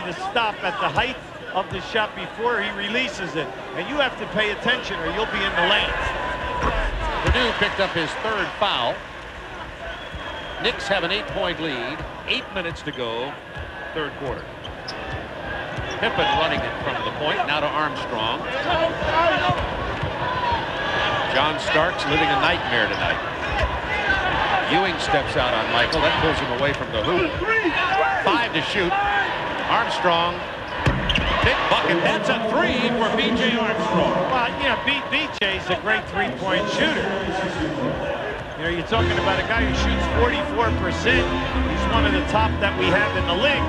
to stop at the height of the shot before he releases it. And you have to pay attention or you'll be in the lanes. Purdue picked up his third foul. Knicks have an 8-point lead. 8 minutes to go, third quarter. Pippen running it from the point, now to Armstrong. John Starks living a nightmare tonight. Ewing steps out on Michael. That pulls him away from the hoop. 5 to shoot. Armstrong. Big bucket. That's a 3 for B.J. Armstrong. Well, yeah, B.J.'s a great three-point shooter. You know, you're talking about a guy who shoots 44%. He's one of the top that we have in the league.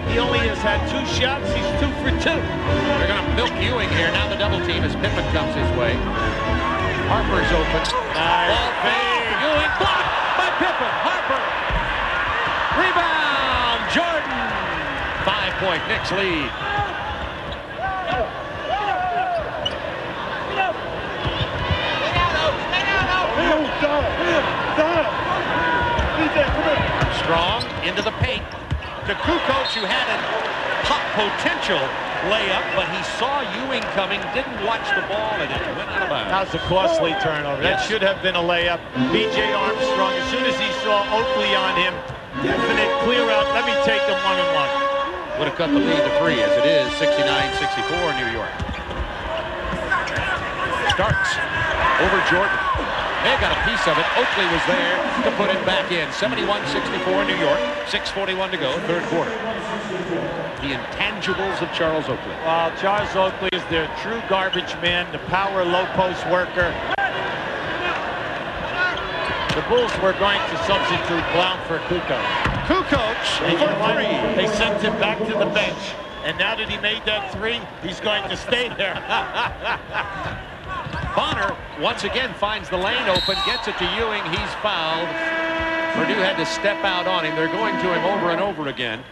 He only has had 2 shots. He's 2 for 2. They're going to milk Ewing here. Now the double team as Pippen comes his way. Harper's open. Nice. Ball fade. Ewing blocked by Pippen. Harper. Rebound. Jordan. 5-point Knicks lead. Armstrong into the paint to Kukoc, who had a potential layup, but he saw Ewing coming, didn't watch the ball, and it went out of bounds. That was a costly turnover. Yes. That should have been a layup. B.J. Armstrong, as soon as he saw Oakley on him, definite clear out. Let me take them 1-on-1. Would have cut the lead to 3 as it is 69-64 New York. Starks over Jordan. They got a piece of it. Oakley was there to put it back in. 71-64 New York. 6:41 to go, third quarter. The intangibles of Charles Oakley. Well, Charles Oakley is their true garbage man, the power low post worker. The Bulls were going to substitute Blount for Kukoc. Kukoc for 3. They sent him back to the bench. And now that he made that 3, he's going to stay there. Bonner once again finds the lane open, gets it to Ewing. He's fouled. Purdue had to step out on him. They're going to him over and over again.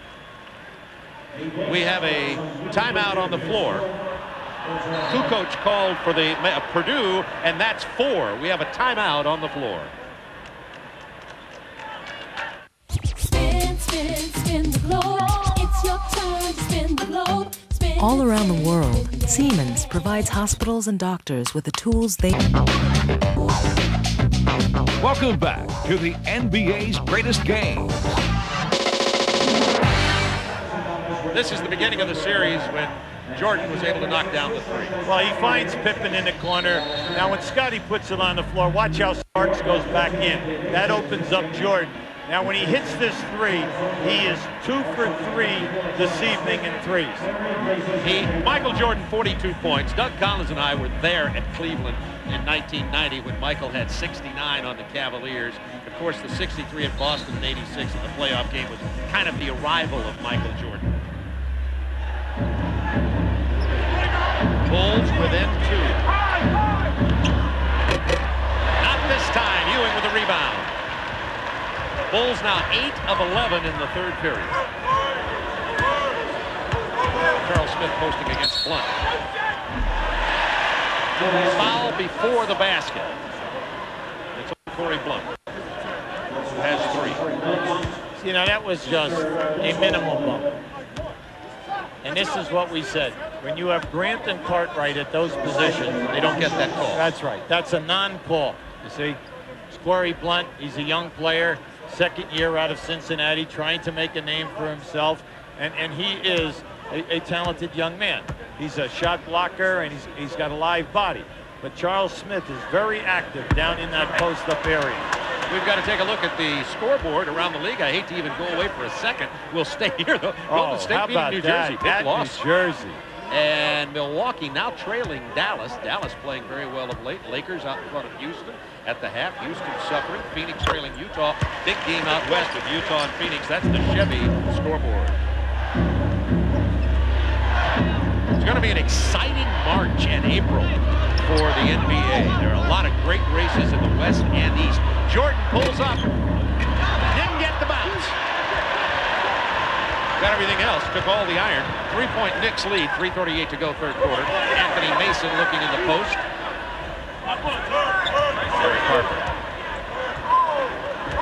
We have a timeout on the floor. Kukoc called for the Purdue, and that's 4. We have a timeout on the floor. Spin, spin, spin the globe. It's your turn to spin the globe. Spin, All around the world, Siemens provides hospitals and doctors with the tools they... Welcome back to the NBA's greatest game. This is the beginning of the series when Jordan was able to knock down the 3. Well, he finds Pippen in the corner. Now, when Scotty puts it on the floor, watch how Starks goes back in. That opens up Jordan. Now, when he hits this 3, he is 2 for 3 this evening in 3s. Michael Jordan, 42 points. Doug Collins and I were there at Cleveland in 1990 when Michael had 69 on the Cavaliers. Of course, the 63 at Boston in 86 in the playoff game was kind of the arrival of Michael Jordan. Bulls within 2. Not this time. Ewing with a rebound. Bulls now 8 of 11 in the third period. Charles Smith posting against Blunt. Foul before the basket. It's on Corey Blunt, who has 3. You know, that was just a minimal bump. And this is what we said. When you have Grant and Cartwright at those positions, They don't get that call. that's right. That's a non-call. You see, it's Corey Blunt. He's a young player, second year out of Cincinnati, trying to make a name for himself. And he is a talented young man. He's a shot blocker, and he's got a live body. But Charles Smith is very active down in that post-up area. We've got to take a look at the scoreboard around the league. I hate to even go away for a second. We'll stay here, though. Golden State how beating about New that? Jersey. Big loss. New Jersey. And Milwaukee now trailing Dallas. Dallas playing very well of late. Lakers out in front of Houston at the half. Houston suffering. Phoenix trailing Utah. Big game out west with Utah and Phoenix. That's the Chevy scoreboard. It's going to be an exciting March and April for the NBA. There are a lot of great races in the West and East. Jordan pulls up. Didn't get the bounce. Got everything else. Took all the iron. 3-point Knicks lead. 3:38 to go, third quarter. Anthony Mason looking in the post. Derek Harper.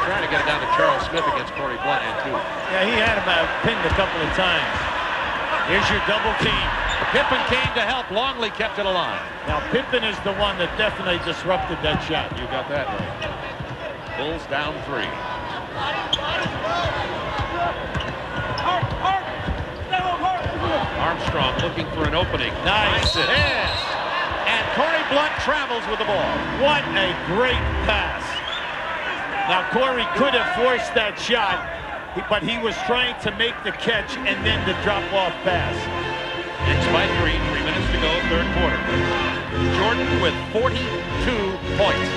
Trying to get it down to Charles Smith against Corey Blunt and 2. Yeah, he had him pinned a couple of times. Here's your double team. Pippen came to help. Longley kept it alive. Now, Pippen is the one that definitely disrupted that shot. You got that right. Bulls down 3. Armstrong looking for an opening. Nice. Yes. And Corey Blunt travels with the ball. What a great pass. Now, Corey could have forced that shot, but he was trying to make the catch and then the drop-off pass. Knicks by 3, 3 minutes to go, third quarter. Jordan with 42 points.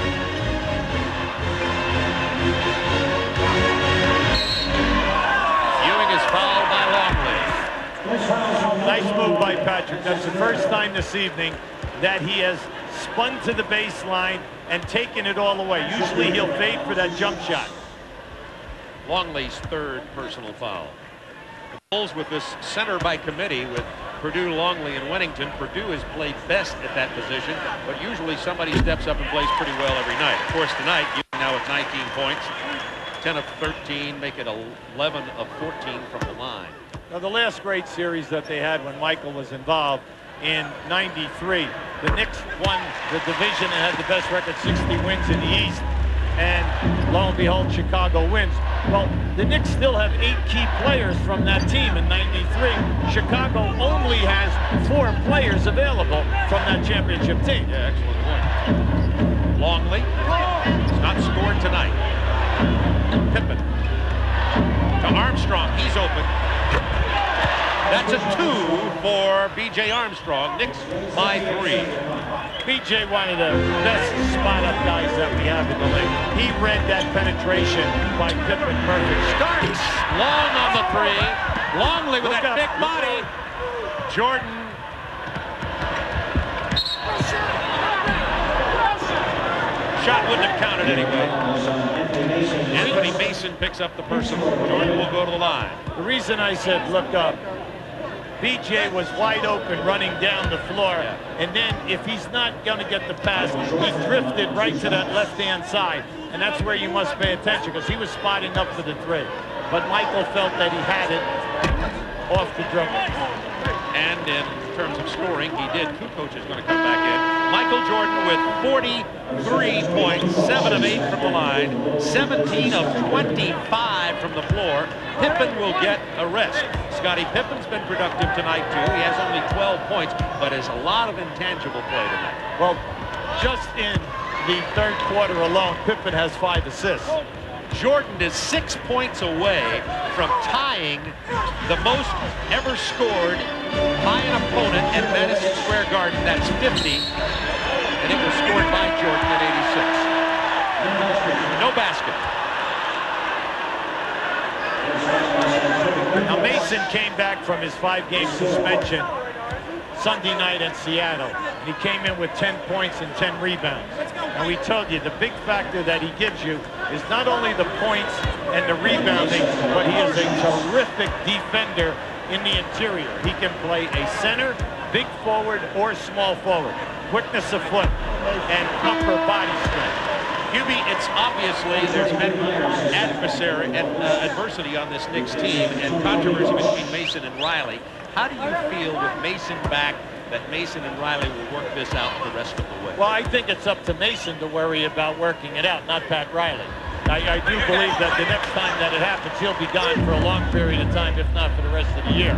Ewing is fouled by Longley. Nice move by Patrick. That's the first time this evening that he has spun to the baseline and taken it all away. Usually he'll fade for that jump shot. Longley's third personal foul. The Bulls with this center by committee with Purdue, Longley, and Wennington. Purdue has played best at that position, but usually somebody steps up and plays pretty well every night. Of course, tonight, you now with 19 points, 10 of 13, make it 11 of 14 from the line. Now, the last great series that they had when Michael was involved in '93, the Knicks won the division and had the best record, 60 wins in the East. And lo and behold, Chicago wins. Well, the Knicks still have 8 key players from that team in '93. Chicago only has 4 players available from that championship team. Yeah, excellent point. Longley has not scored tonight. Pippen to Armstrong. He's open. That's a 2 for B.J. Armstrong. Knicks by 3. B.J. one of the best spot-up guys that we have in the league. He read that penetration by Pippen perfect. Starks long on the 3. Longley with that big body. Jordan. Shot wouldn't have counted anyway. Anthony Mason picks up the personal. Jordan will go to the line. The reason I said look up, B.J. was wide open running down the floor, and then if he's not going to get the pass, he drifted right to that left-hand side, and that's where you must pay attention because he was spotting up for the 3. But Michael felt that he had it off the dribble. And in terms of scoring, he did. Kukoc is going to come back in. Michael Jordan with 43 points, 7 of 8 from the line, 17 of 25 from the floor. Pippen will get a rest. Scottie Pippen's been productive tonight, too. He has only 12 points, but has a lot of intangible play tonight. Well, just in the third quarter alone, Pippen has 5 assists. Jordan is 6 points away from tying the most ever scored by an opponent at Madison Square Garden. That's 50, and it was scored by Jordan at 86. No basket. Now, Mason came back from his 5-game suspension Sunday night in Seattle, and he came in with 10 points and 10 rebounds. And we told you, the big factor that he gives you is not only the points and the rebounding, but he is a terrific defender in the interior. He can play a center, big forward, or small forward. Quickness of foot and upper body strength. Hubie, it's obviously there's been adversity on this Knicks team and controversy between Mason and Riley. How do you feel with Mason back that Mason and Riley will work this out the rest of the way? Well, I think it's up to Mason to worry about working it out, not Pat Riley. I do believe that the next time that it happens, he'll be gone for a long period of time, if not for the rest of the year.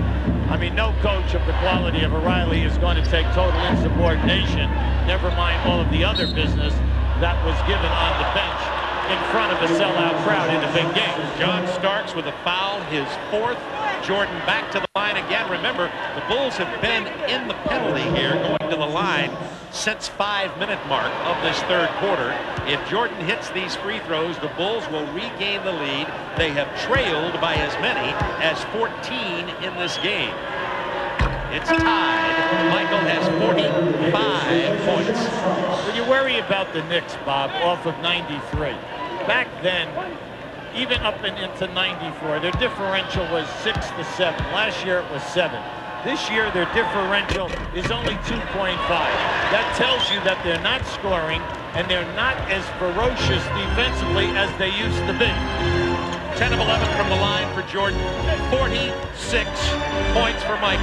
I mean, no coach of the quality of a Riley is going to take total insubordination, never mind all of the other business that was given on the bench in front of a sellout crowd in a big game. John Starks with a foul, his 4th. Jordan back to the line again. Remember, the Bulls have been in the penalty here, going to the line since 5-minute mark of this third quarter. If Jordan hits these free throws, the Bulls will regain the lead. They have trailed by as many as 14 in this game. It's tied. Michael has 45 points. Well, you worry about the Knicks, Bob, off of 93. Back then, even up into 94, their differential was 6 to 7. Last year it was 7. This year their differential is only 2.5. That tells you that they're not scoring and they're not as ferocious defensively as they used to be. 10 of 11 from the line for Jordan. 46 points for Michael.